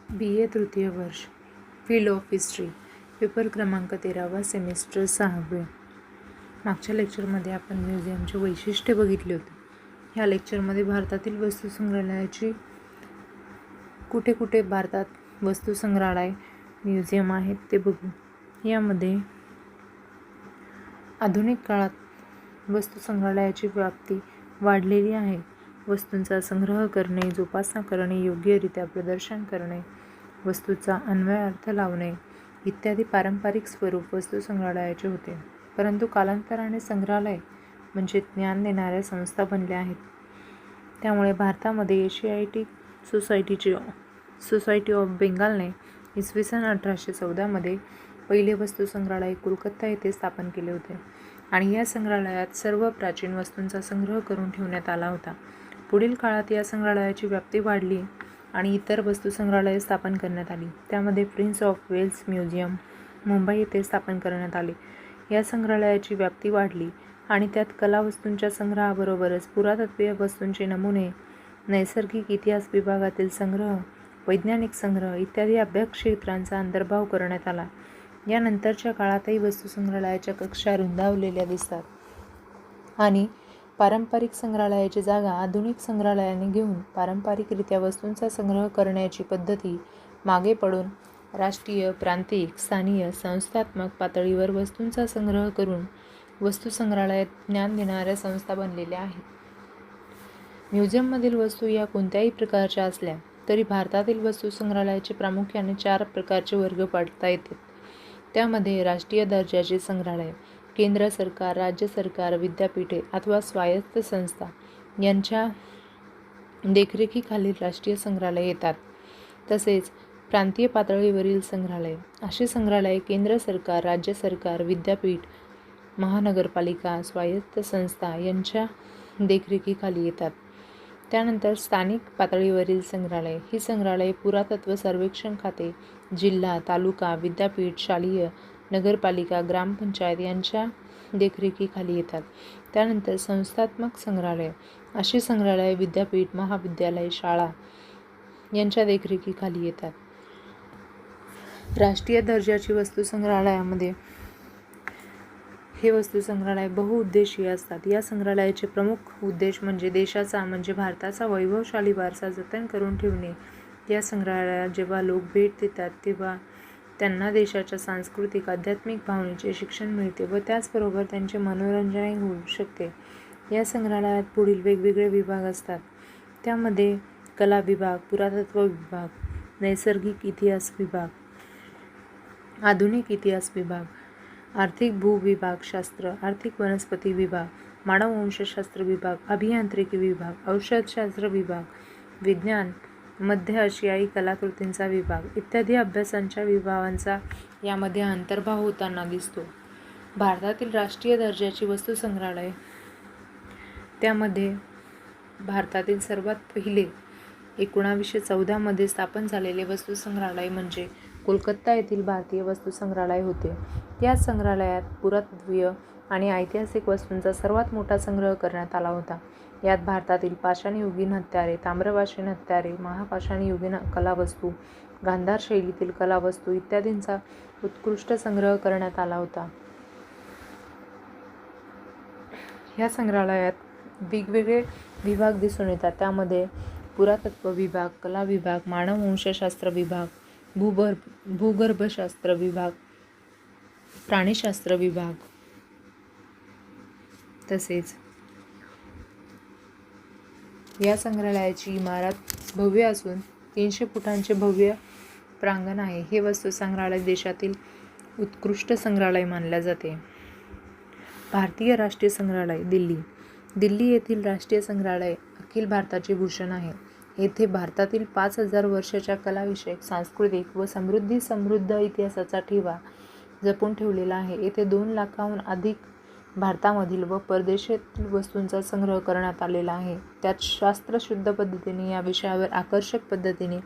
BA तृतीय वर्ष, field of history, paper क्रमांक 13वा, सेमिस्टर 6वे. मागच्या लेक्चरमध्ये आपण म्युझियमचे वैशिष्ट्य बघितले होते. ह्या लेक्चरमध्ये भारतातील वस्तुसंग्रहालयाची कुठे कुठे भारतात वस्तुसंग्रहालय म्युझियम आहेत ते बघू. यामध्ये आधुनिक काळात वस्तुसंग्रहालयाची व्याप्ती वाढलेली आहे. वस्तूंचा संग्रह करणे, जोपासना करणे, योग्यरित्या प्रदर्शन करणे, वस्तूचा अन्वयार्थ लावणे इत्यादी पारंपरिक स्वरूप वस्तुसंग्रहालयाचे होते. परंतु कालांतराने संग्रहालय म्हणजे ज्ञान देणाऱ्या संस्था बनल्या आहेत. त्यामुळे भारतामध्ये एशियाटिक सोसायटी ऑफ बेंगालने इसवी सन 1814 पहिले वस्तुसंग्रहालय कोलकाता येथे स्थापन केले होते आणि या संग्रहालयात सर्व प्राचीन वस्तूंचा संग्रह करून ठेवण्यात आला होता. पुढील काळात या संग्रहालयाची व्याप्ती वाढली आणि इतर वस्तुसंग्रहालये स्थापन करण्यात आली. त्यामध्ये prince of Wales museum Mumbai येथे स्थापन करण्यात आले. या संग्रहालयाची व्याप्ती वाढली आणि त्यात कला वस्तूंच्या संग्रहाबरोबरच पुरातत्वीय वस्तूंचे नमुने, नैसर्गिक इतिहास विभागातील संग्रह, वैज्ञानिक संग्रह इत्यादी अभ्यासक्षेत्रांचा अंतर्भाव करण्यात आला. यानंतरच्या काळातही वस्तुसंग्रहालयाच्या कक्षा रुंदावलेल्या दिसतात आणि पारंपरिक संग्रहालयाची जागा आधुनिक संग्रहालयाने घेऊन पारंपरिकरित्या वस्तूंचा संग्रह करण्याची पद्धती मागे पडून राष्ट्रीय, प्रांतिक, स्थानीय, संस्थात्मक पातळीवर वस्तूंचा संग्रह करून वस्तुसंग्रहालयात ज्ञान देणाऱ्या संस्था बनलेल्या आहेत. म्युझियममधील वस्तू या कोणत्याही प्रकारच्या असल्या तरी भारतातील वस्तुसंग्रहालयाचे प्रामुख्याने 4 प्रकारचे वर्ग पाडता येतात. त्यामध्ये राष्ट्रीय दर्जाचे संग्रहालय, केंद्र सरकार, राज्य सरकार, विद्यापीठे अथवा स्वायत्त संस्था यांच्या देखरेखीखालील राष्ट्रीय संग्रहालय येतात. तसेच प्रांतीय पातळीवरील संग्रहालय. अशी संग्रहालये केंद्र सरकार, राज्य सरकार, विद्यापीठ, महानगरपालिका, स्वायत्त संस्था यांच्या देखरेखीखाली येतात. त्यानंतर स्थानिक पातळीवरील संग्रहालय. ही संग्रहालये पुरातत्व सर्वेक्षण खाते, जिल्हा, तालुका, विद्यापीठ, शालेय, नगरपालिका, ग्रामपंचायत यांच्या देखरेखीखाली येतात. त्यानंतर संस्थात्मक संग्रहालय. अशी संग्रहालये विद्यापीठ, महाविद्यालय, शाळा यांच्या देखरेखीखाली येतात. राष्ट्रीय दर्जाची वस्तुसंग्रहालयामध्ये हे वस्तुसंग्रहालय बहुउद्देशीय असतात. या संग्रहालयाचे प्रमुख उद्देश म्हणजे देशाचा म्हणजे भारताचा वैभवशाली वारसा जतन करून ठेवणे. या संग्रहालयात जेव्हा लोक भेट देतात तेव्हा त्यांना देशाच्या सांस्कृतिक, आध्यात्मिक भावनेचे शिक्षण मिळते व त्याचबरोबर त्यांचे मनोरंजनही होऊ शकते. या संग्रहालयात पुढील वेगवेगळे विभाग असतात. त्यामध्ये कला विभाग, पुरातत्व विभाग, नैसर्गिक इतिहास विभाग, आधुनिक इतिहास विभाग, आर्थिक भूविभागशास्त्र, आर्थिक वनस्पती विभाग, मानववंशशास्त्र विभाग, अभियांत्रिकी विभाग, औषधशास्त्र विभाग, विज्ञान, मध्य आशियाई कलाकृतींचा विभाग इत्यादी अभ्यासांच्या विभागांचा यामध्ये अंतर्भाव होताना दिसतो. भारतातील राष्ट्रीय दर्जाची वस्तुसंग्रहालय. त्यामध्ये भारतातील सर्वात पहिले 1914 स्थापन झालेले वस्तुसंग्रहालय म्हणजे कोलकाता येथील भारतीय वस्तुसंग्रहालय होते. या संग्रहालयात पुरातत्वीय आणि ऐतिहासिक वस्तूंचा सर्वात मोठा संग्रह करण्यात आला होता. यात भारतातील पाषाणयुगीन हत्यारे, ताम्रपाषाण हत्यारे, महापाषाणयुगीन कलावस्तू, गांधार शैलीतील कलावस्तू इत्यादींचा उत्कृष्ट संग्रह करण्यात आला होता. या संग्रहालयात वेगवेगळे विभाग दिसून येतात. त्यामध्ये पुरातत्व विभाग, कला विभाग, मानववंशशास्त्र विभाग, भूगर्भशास्त्र विभाग, प्राणीशास्त्र विभाग तसेच या संग्रहालयाची इमारत भव्य असून 300 फुटांचे भव्य प्रांगण आहे. हे वस्तुसंग्रहालय देशातील उत्कृष्ट संग्रहालय मानले जाते. भारतीय राष्ट्रीय संग्रहालय, दिल्ली. दिल्ली येथील राष्ट्रीय संग्रहालय अखिल भारताचे भूषण आहे. येथे भारतातील 5000 वर्षाच्या कलाविषयक, सांस्कृतिक व समृद्ध इतिहासाचा ठेवा जपून ठेवलेला आहे. येथे 2 लाखाहून अधिक भारतामधील व परदेशातील वस्तूंचा संग्रह करण्यात आलेला आहे. त्यात शास्त्रशुद्ध पद्धतीने या विषयावर आकर्षक पद्धतीने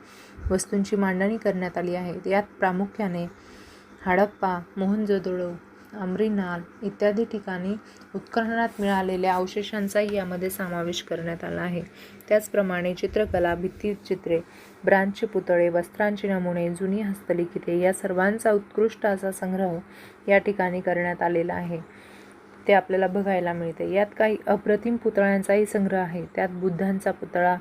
वस्तूंची मांडणी करण्यात आली आहे. यात प्रामुख्याने हडप्पा, मोहनजोदडो, अमरीनाल इत्यादी ठिकाणी उत्खननात मिळालेल्या अवशेषांचाही यामध्ये समावेश करण्यात आला आहे. त्याचप्रमाणे चित्रकला, भित्तिचित्रे, ब्रांजचे पुतळे, वस्त्रांची नमुने, जुनी हस्तलिखिते या सर्वांचा उत्कृष्ट असा संग्रह या ठिकाणी करण्यात आलेला आहे. ते आपल्याला बघायला मिळते. यात काही अप्रतिम पुतळ्यांचाही संग्रह आहे. त्यात बुद्धांचा पुतळा,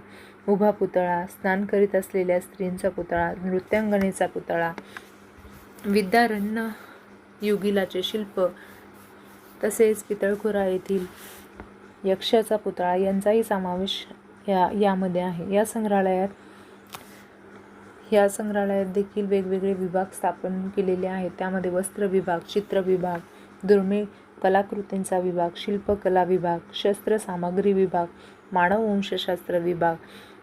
उभा पुतळा, स्नान करीत असलेल्या स्त्रींचा पुतळा, नृत्यांगनेचा पुतळा, विद्यारण्य युगिलाचे शिल्प, तसेच पितळखोरा येथील यक्षाचा पुतळा यांचाही समावेश यामध्ये आहे. या संग्रहालयात देखील वेगवेगळे विभाग स्थापन केलेले आहेत. त्यामध्ये वस्त्र विभाग, चित्र विभाग, दुर्मिळ कलाकृतींचा विभाग, शिल्पकला विभाग, शस्त्रसामग्री विभाग, मानववंशशास्त्र विभाग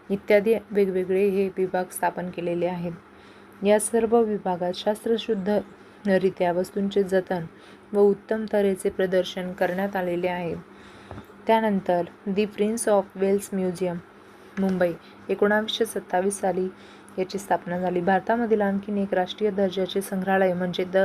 इत्यादी वेगवेगळे हे विभाग स्थापन केलेले आहेत. या सर्व विभागात शास्त्रशुद्धरित्या वस्तूंचे जतन व उत्तम तऱ्हेचे प्रदर्शन करण्यात आलेले आहे. त्यानंतर the Prince of Wales museum Mumbai 1927 साली याची स्थापना झाली. भारतामधील आणखीन एक राष्ट्रीय दर्जाचे संग्रहालय म्हणजे the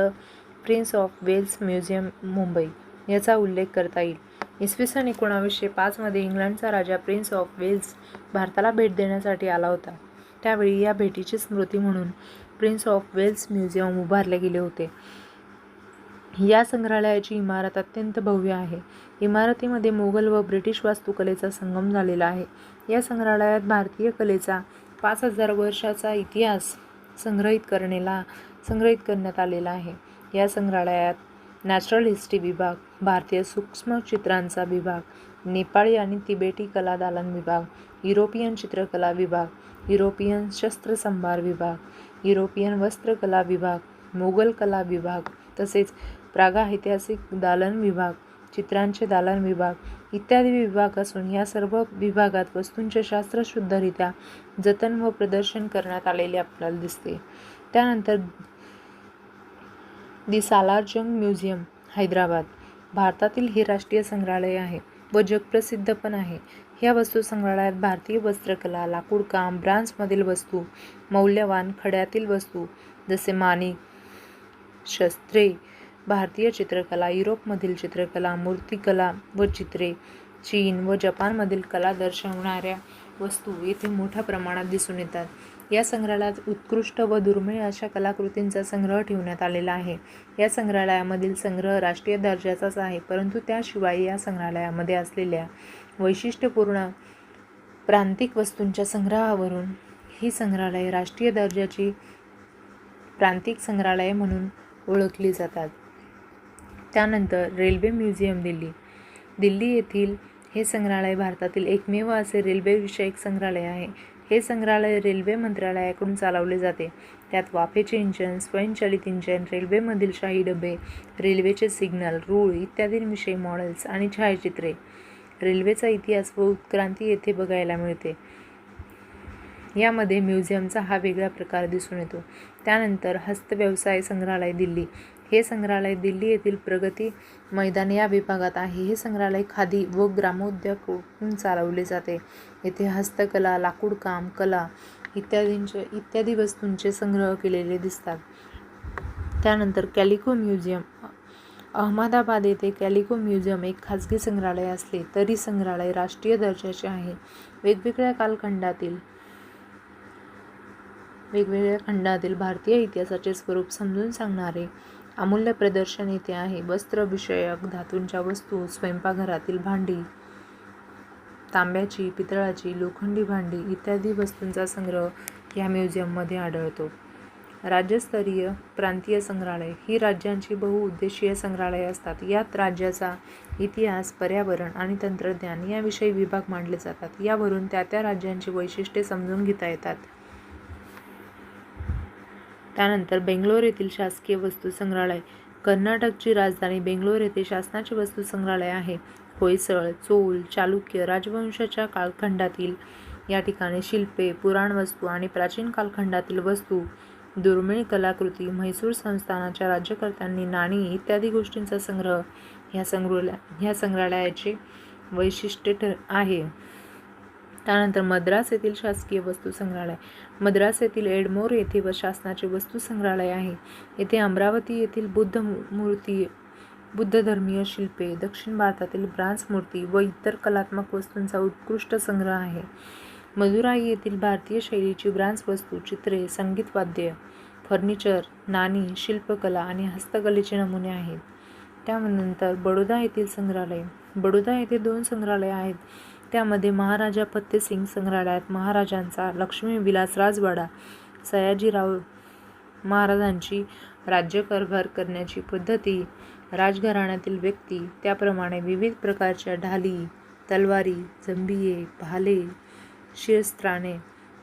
prince of Wales museum Mumbai याचा उल्लेख करता येईल. इसवी सन 1905 मध्ये इंग्लंडचा राजा प्रिन्स ऑफ वेल्स भारताला भेट देण्यासाठी आला होता. त्यावेळी या भेटीची स्मृती म्हणून प्रिन्स ऑफ वेल्स म्युझियम उभारले गेले होते. या संग्रहालयाची इमारत अत्यंत भव्य आहे. इमारतीमध्ये मोगल व ब्रिटिश वास्तुकलेचा संगम झालेला आहे. या संग्रहालयात भारतीय कलेचा 5000 वर्षाचा इतिहास संग्रहित करण्यात आलेला आहे. या संग्रहालयात नॅचरल हिस्ट्री विभाग, भारतीय सूक्ष्मचित्रांचा विभाग, नेपाळी आणि तिबेटी कला दालन विभाग, युरोपियन चित्रकला विभाग, युरोपियन शस्त्रसंभार विभाग, युरोपियन वस्त्रकला विभाग, मोगल कला विभाग, तसेच प्रागैतिहासिक दालन विभाग, चित्रांचे दालन विभाग इत्यादी विभाग असून या सर्व विभागात वस्तूंचे शास्त्रशुद्धरित्या जतन व प्रदर्शन करण्यात आलेले आपल्याला दिसते. त्यानंतर दी सालारजंग म्युझियम हैदराबाद भारतातील हे राष्ट्रीय संग्रहालय आहे व जगप्रसिद्ध पण आहे. ह्या वस्तू संग्रहालयात भारतीय वस्त्रकला, लाकूडकाम, ब्रांजमधील वस्तू, मौल्यवान खड्यातील वस्तू जसे माणिक, शस्त्रे, भारतीय चित्रकला, युरोपमधील चित्रकला, मूर्तिकला व चित्रे, चीन व जपानमधील कला दर्शवणाऱ्या वस्तू येथे मोठ्या प्रमाणात दिसून येतात. या संग्रहालयात उत्कृष्ट व दुर्मिळ अशा कलाकृतींचा संग्रह ठेवण्यात आलेला आहे. या संग्रहालयामधील संग्रह राष्ट्रीय दर्जाचाच आहे, परंतु त्याशिवाय या संग्रहालयामध्ये असलेल्या वैशिष्ट्यपूर्ण प्रांतिक वस्तूंच्या संग्रहावरून ही संग्रहालये राष्ट्रीय दर्जाची प्रांतिक संग्रहालये म्हणून ओळखली जातात. त्यानंतर रेल्वे म्युझियम दिल्ली येथील हे संग्रहालय भारतातील एकमेव असे रेल्वेविषयक संग्रहालय आहे. हे संग्रहालय रेल्वे मंत्रालयाकडून चालवले जाते. त्यात वाफेचे इंजिन, स्वयंचलित इंजिन, रेल्वेमधील शाही डबे, रेल्वेचे सिग्नल, रूळ इत्यादींविषयी मॉडेल्स आणि छायाचित्रे, रेल्वेचा इतिहास व उत्क्रांती येथे बघायला मिळते. यामध्ये म्युझियमचा हा वेगळा प्रकार दिसून येतो. त्यानंतर हस्तव्यवसाय संग्रहालय दिल्ली हे संग्रहालय दिल्ली येथील प्रगती मैदान या विभागात आहे. हे संग्रहालय खादी व ग्रामोद्योगातून चालवले जाते. येथे हस्तकला, लाकूडकाम, कला इत्यादी वस्तूंचे संग्रह केलेले दिसतात. त्यानंतर कॅलिको म्युझियम अहमदाबाद येथे कॅलिको म्युझियम एक खाजगी संग्रहालय असले तरी संग्रहालय राष्ट्रीय दर्जाचे आहे. वेगवेगळ्या खंडातील भारतीय इतिहासाचे स्वरूप समजून सांगणारे अमूल्य प्रदर्शन येथे आहे. वस्त्रविषयक धातूंच्या वस्तू, स्वयंपाकघरातील भांडी, तांब्याची, पितळाची, लोखंडी भांडी इत्यादी वस्तूंचा संग्रह या म्युझियममध्ये आढळतो. राज्यस्तरीय प्रांतीय संग्रहालय ही राज्यांची बहुउद्देशीय संग्रहालये असतात. यात राज्याचा इतिहास, पर्यावरण आणि तंत्रज्ञान याविषयी विभाग मांडले जातात. यावरून त्या राज्यांची वैशिष्ट्ये समजून घेता येतात. त्यानंतर बेंगलोर येथील शासकीय वस्तू संग्रहालय कर्नाटकची राजधानी बेंगलोर येथे शासनाचे वस्तू संग्रहालय आहे. होयसळ, चोल, चालुक्य राजवंशाच्या कालखंडातील या ठिकाणी शिल्पे, पुराणवस्तू आणि प्राचीन कालखंडातील वस्तू, दुर्मिळ कलाकृती, म्हैसूर संस्थानाच्या राज्यकर्त्यांनी नाणी इत्यादी गोष्टींचा संग्रह ह्या संग्रहालयाचे वैशिष्ट्य आहे. त्यानंतर मद्रास येथील शासकीय वस्तू संग्रहालय मद्रास येथील एडमोर येथे व शासनाचे वस्तू संग्रहालय आहे. येथे अमरावती येथील बुद्ध धर्मीय शिल्पे, दक्षिण भारतातील ब्रांज मूर्ती व इतर कलात्मक वस्तूंचा उत्कृष्ट संग्रह आहे. मदुराई येथील भारतीय शैलीची ब्रांज वस्तू, चित्रे, संगीतवाद्य, फर्निचर, नाणी, शिल्पकला आणि हस्तकलेचे नमुने आहेत. त्यानंतर बडोदा येथील संग्रहालय. बडोदा येथे 2 संग्रहालय आहेत. त्यामध्ये महाराजा फत्तेसिंग संग्रहालयात महाराजांचा लक्ष्मीविलास राजवाडा, सयाजीराव महाराजांची राज्यकारभार करण्याची पद्धती, राजघराण्यातील व्यक्ती, त्याप्रमाणे विविध प्रकारच्या ढाली, तलवारी, जंबिये, भाले, शिरस्त्राणे,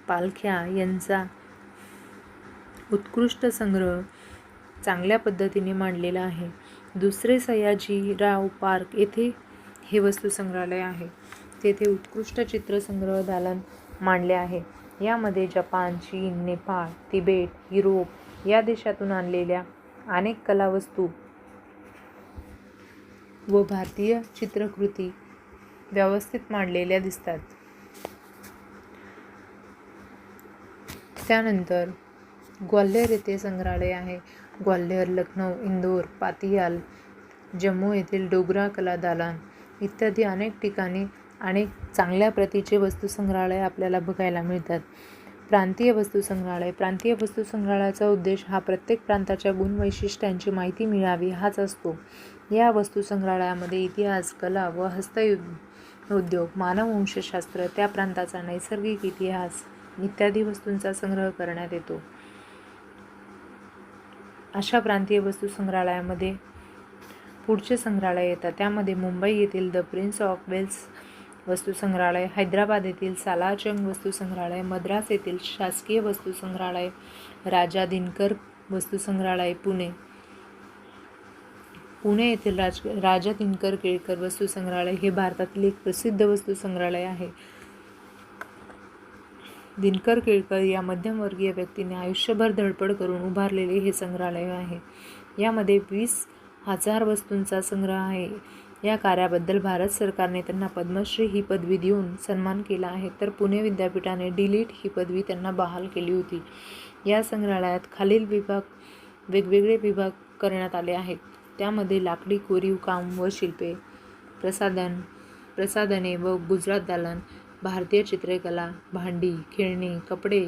पालख्या यांचा उत्कृष्ट संग्रह चांगल्या पद्धतीने मांडलेला आहे. दुसरे सयाजीराव पार्क येथे हे वस्तू संग्रहालय आहे. तेथे उत्कृष्ट चित्रसंग्रह दालन मांडले आहे. यामध्ये जपान, चीन, नेपाळ, तिबेट, युरोप या देशातून आणलेल्या अनेक कलावस्तू व भारतीय चित्रकृती व्यवस्थित मांडलेल्या दिसतात. त्यानंतर ग्वाल्हेर येथे संग्रहालय आहे. ग्वाल्हेर, लखनौ, इंदोर, पातियाल, जम्मू येथील डोगरा कला दालन इत्यादी अनेक ठिकाणी अनेक चांगल्या प्रतीचे वस्तू संग्रहालय आपल्याला बघायला मिळतात. प्रांतीय वस्तू संग्रहालय. प्रांतीय वस्तू संग्रहालयाचा उद्देश हा प्रत्येक प्रांताच्या गुणवैशिष्ट्यांची माहिती मिळावी हाच असतो. या वस्तू संग्रहालयामध्ये इतिहास, कला व हस्तउद्योग, मानववंशशास्त्र, त्या प्रांताचा नैसर्गिक इतिहास इत्यादी वस्तूंचा संग्रह करण्यात येतो. अशा प्रांतीय वस्तू संग्रहालयामध्ये पुढचे संग्रहालय येतात. त्यामध्ये मुंबई येथील द प्रिन्स ऑफ वेल्स वस्तू संग्रहालय, हैदराबाद येथील सालारजंग वस्तू संग्रहालय, मद्रास येथील शासकीय वस्तू संग्रहालय, राजा दिनकर वस्तू संग्रहालय, पुणे येथील राजा दिनकर केळकर वस्तू संग्रहालय हे भारतातील एक प्रसिद्ध वस्तू संग्रहालय आहे. दिनकर केळकर या मध्यमवर्गीय व्यक्तीने आयुष्यभर धडपड करून उभारलेले हे संग्रहालय आहे. यामध्ये 20,000 वस्तूंचा संग्रह आहे. या कार्याबद्दल भारत सरकारने त्यांना पद्मश्री ही पदवी देऊन सन्मान केला आहे, तर पुणे विद्यापीठाने डी.लिट ही पदवी त्यांना बहाल केली होती. या संग्रहालयात खालील वेगवेगळे विभाग करण्यात आले आहेत. त्यामध्ये लाकडी कोरीव काम व शिल्पे, प्रसाधने व गुजरात दालन, भारतीय चित्रकला, भांडी, खेळणी, कपडे,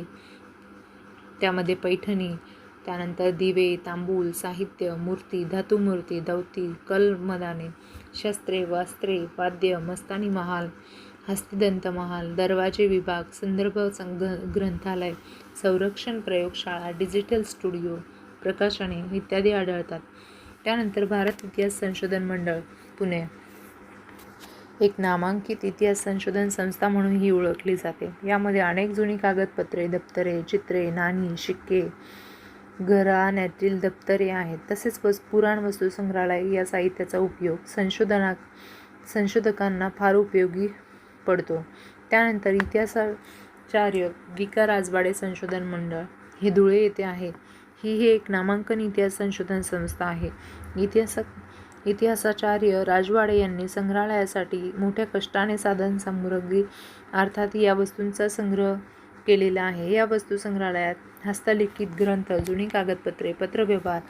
त्यामध्ये पैठणी, त्यानंतर दिवे, तांबूल, साहित्य, मूर्ती, धातुमूर्ती, दौती, कलमदाने, शस्त्रे, वस्त्रे, वाद्य, मस्तानी महाल, हस्तिदंत महाल, दरवाजे विभाग, संदर्भ ग्रंथालय, संरक्षण प्रयोगशाळा, डिजिटल स्टुडिओ, प्रकाशने इत्यादी आढळतात. त्यानंतर भारत इतिहास संशोधन मंडळ, पुणे एक नामांकित इतिहास संशोधन संस्था म्हणून ही ओळखली जाते. यामध्ये अनेक जुनी कागदपत्रे, दप्तरे, चित्रे, नाणी, शिक्के, घराण्यातील दप्तरे आहेत. तसेच पुराण वस्तू संग्रहालय या साहित्याचा उपयोग संशोधकांना फार उपयोगी पडतो. त्यानंतर इतिहासाचार्य वि.का. राजवाडे संशोधन मंडळ हे धुळे येथे आहे. ही एक नामांकन इतिहास संशोधन संस्था आहे. इतिहासाचार्य राजवाडे यांनी संग्रहालयासाठी मोठ्या कष्टाने साधनसामुग्री अर्थात या वस्तूंचा संग्रह केलेला आहे. या वस्तू संग्रहालयात हस्तलिखित ग्रंथ, जुनी कागदपत्रे, पत्रव्यवहार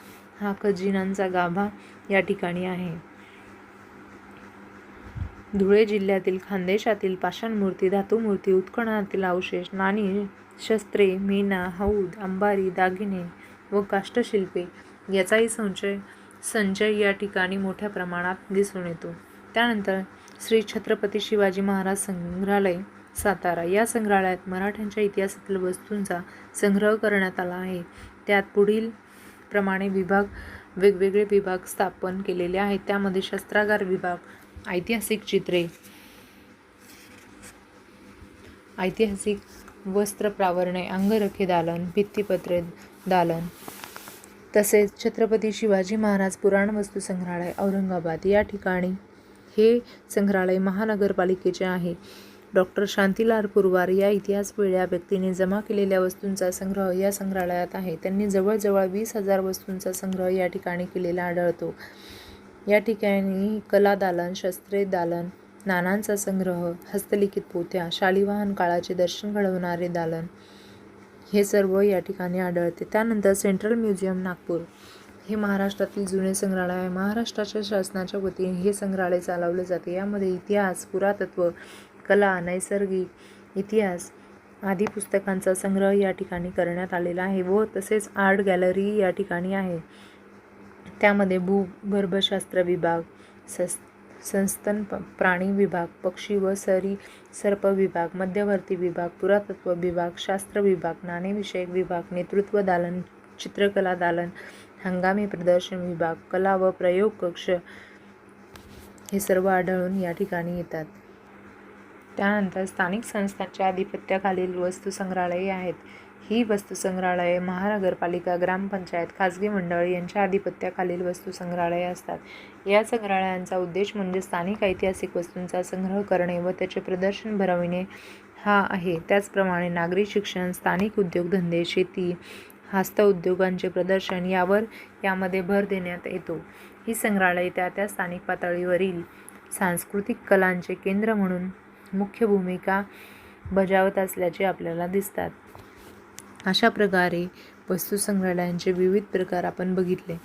हा खजिन्यांचा गाभा या ठिकाणी आहे. धुळे जिल्ह्यातील खानदेशातील पाषाणमूर्ती, धातुमूर्ती, उत्खननातील अवशेष, नाणी, शस्त्रे, मीना, हौद, अंबारी, दागिने व काष्ठशिल्पे याचाही संचय या ठिकाणी मोठ्या प्रमाणात दिसून येतो. त्यानंतर श्री छत्रपती शिवाजी महाराज संग्रहालय, सातारा. या संग्रहालयात मराठ्यांच्या इतिहासातील वस्तूंचा संग्रह करण्यात आला आहे. त्यात पुढील प्रमाणे वेगवेगळे विभाग स्थापन केलेले आहेत. त्यामध्ये शस्त्रागार विभाग, ऐतिहासिक चित्रे, ऐतिहासिक वस्त्र प्रावरणे, अंगरखे दालन, भित्तिपत्रे दालन, तसेच छत्रपती शिवाजी महाराज पुराण वस्तू संग्रहालय, औरंगाबाद. या ठिकाणी हे संग्रहालय महानगरपालिकेचे आहे. डॉ. शांतीलाल पुरवार या इतिहासवेड्या व्यक्तीने जमा केलेल्या वस्तूंचा संग्रह या संग्रहालयात आहे. त्यांनी जवळजवळ 20,000 वस्तूंचा संग्रह या ठिकाणी केलेला आढळतो. या ठिकाणी कला दालन, शस्त्रे दालन, नाण्यांचा संग्रह, हस्तलिखित पोथ्या, शालिवाहन काळाचे दर्शन घडवणारे दालन हे सर्व या ठिकाणी आढळते. त्यानंतर सेंट्रल म्युझियम, नागपूर हे महाराष्ट्रातील जुने संग्रहालय आहे. महाराष्ट्राच्या शासनाच्या वतीने हे संग्रहालय चालवले जाते. यामध्ये इतिहास, पुरातत्व, कला, नैसर्गिक इतिहास आदी पुस्तकांचा संग्रह या ठिकाणी करण्यात आलेला आहे व तसेच आर्ट गॅलरी या ठिकाणी आहे. त्यामध्ये भूगर्भशास्त्र विभाग, सस्तन प्राणी विभाग, पक्षी व सर्प विभाग, मध्यवर्ती विभाग, पुरातत्व विभाग, शास्त्र विभाग, नाणेविषयक विभाग, नेतृत्व दालन, चित्रकला दालन, हंगामी प्रदर्शन विभाग, कला व प्रयोग कक्ष हे सर्व आढळून या ठिकाणी येतात. त्यानंतर स्थानिक संस्थांच्या आधिपत्याखालील वस्तुसंग्रहालये आहेत. ही वस्तुसंग्रहालये महानगरपालिका, ग्रामपंचायत, खाजगी मंडळ यांच्या आधिपत्याखालील वस्तुसंग्रहालये असतात. या संग्रहालयांचा उद्देश म्हणजे स्थानिक ऐतिहासिक वस्तूंचा संग्रह करणे व त्याचे प्रदर्शन भरविणे हा आहे. त्याचप्रमाणे नागरी शिक्षण, स्थानिक उद्योगधंदे, शेती, हस्तउद्योगांचे प्रदर्शन यामध्ये भर देण्यात येतो. ही संग्रहालये त्या स्थानिक पातळीवरील सांस्कृतिक कलांचे केंद्र म्हणून मुख्य भूमिका बजावत असल्याचे आपल्याला दिसतात. अशा प्रकारे वस्तुसंग्रहालयांचे विविध प्रकार आपण बघितले.